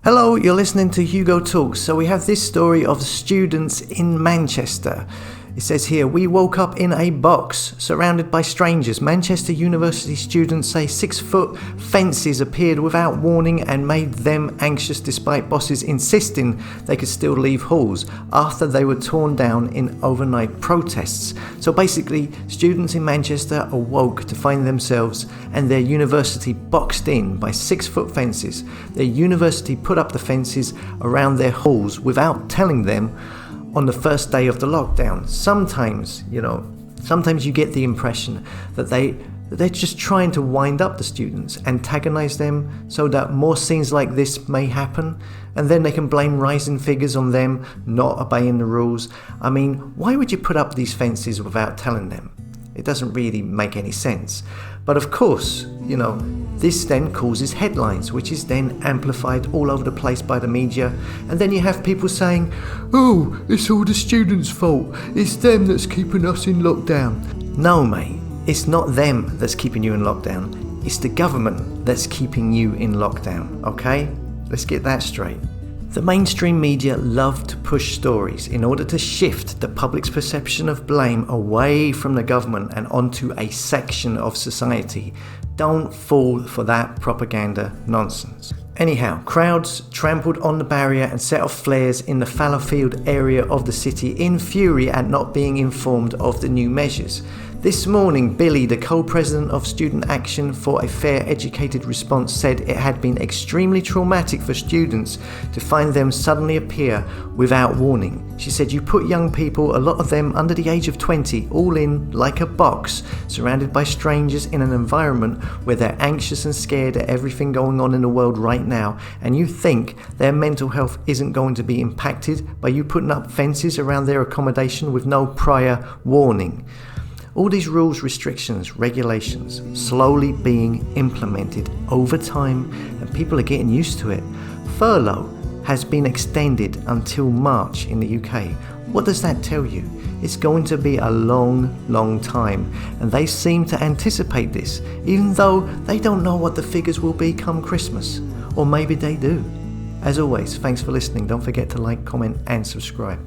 Hello, you're listening to Hugo Talks. So we have this story of students in Manchester. It says here, we woke up in a box surrounded by strangers. Manchester University students say 6-foot fences appeared without warning and made them anxious despite bosses insisting they could still leave halls after they were torn down in overnight protests. So basically, students in Manchester awoke to find themselves and their university boxed in by 6-foot fences. Their university put up the fences around their halls without telling them on the first day of the lockdown. Sometimes you get the impression that they're just trying to wind up the students, antagonize them so that more scenes like this may happen, and then they can blame rising figures on them not obeying the rules. I mean, why would you put up these fences without telling them? It doesn't really make any sense. But of course, this then causes headlines, which is then amplified all over the place by the media. And then you have people saying, oh, it's all the students' fault. It's them that's keeping us in lockdown. No, mate, it's not them that's keeping you in lockdown. It's the government that's keeping you in lockdown, okay? Let's get that straight. The mainstream media love to push stories in order to shift the public's perception of blame away from the government and onto a section of society. Don't fall for that propaganda nonsense. Anyhow, crowds trampled on the barrier and set off flares in the Fallowfield area of the city in fury at not being informed of the new measures. This morning, Billy, the co-president of Student Action for a Fair Educated Response, said it had been extremely traumatic for students to find them suddenly appear without warning. She said, you put young people, a lot of them under the age of 20, all in like a box, surrounded by strangers in an environment where they're anxious and scared at everything going on in the world right now, and you think their mental health isn't going to be impacted by you putting up fences around their accommodation with no prior warning. All these rules, restrictions, regulations slowly being implemented over time, and people are getting used to it. Furlough has been extended until March in the UK. What does that tell you? It's going to be a long time, and they seem to anticipate this, even though they don't know what the figures will be come Christmas. Or maybe they do. As always, thanks for listening. Don't forget to like, comment and subscribe.